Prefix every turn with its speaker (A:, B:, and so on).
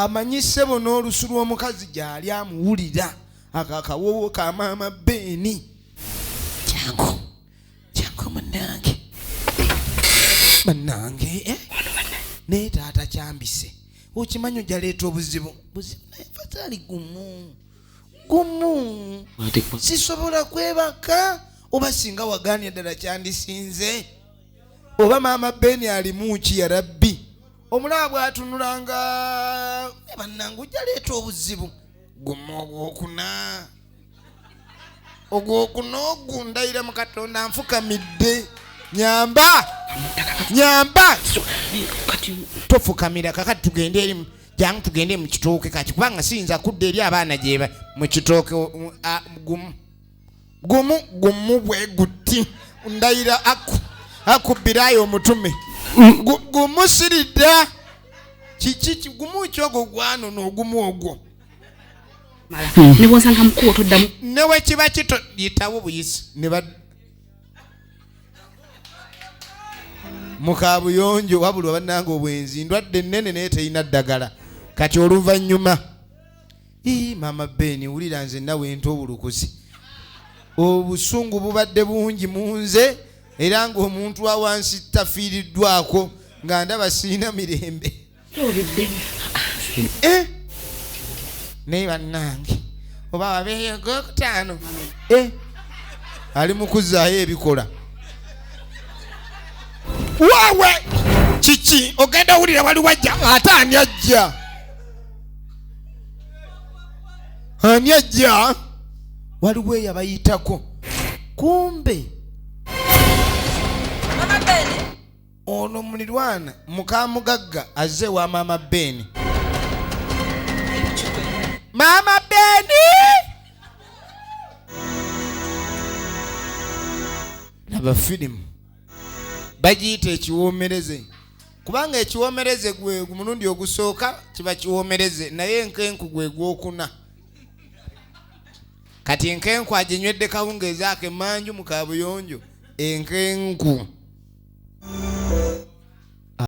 A: amanyise bono olusu lw'omukazi gy'ali amuwulira akakawowo ka maama Beeni. Jangu bannange naye taata Kyambise okimanyi ojaleeta obuzibu naye fatali gumu sisobola kwebaka oba singa wagaanya ddala kyandisinze oba maama Beeni alimu ki ya rabbi omulaba bw'atunulanga bannange ojaleeta obuzibu gumu ogwokuna ogundayira mu Katonda nfukamidde nyamba tofukamira kakati tugende mu kitooke kati kubanga siyinza kudda eri abaana gyeba mu kitooke gumu bwe gutti ndayira akubbirayo omutume gumu siridda kiki gumu kyogwo gwano n'ogumu ogwo
B: ne bw'osanga mukubo toddamu
A: newe kiba kito yitawo buyisi mukabuyonjo wabula bannange obwenzi ndwadde nnene naye terina ddagala kati oluvannyuma maama Beeni wulira nze nawe nto obulukuzi obusungu bubadde bungi mu nze era ng'omuntu awansi tafiiriddwako nga ndaba sirina mirembe naye bannange oba wabeeyo gokutaano ali mu kuzzaayo ebikola waawe kiki ogenda owulira wali wajja ate ani ajja waliwo eyabayitako kumbe ono mulirwana mukamugagga azze wa maama Beeni. Maama Beeni laba firimu bagiyita ekiwoomereze kubanga ekiwoomereze gwe mulundi ogusooka kiba kiwoomereze naye enkenku gwe gwokuna kati enkenku aginywedde kawungeezi ako emanju mu kabuyonjo enkenku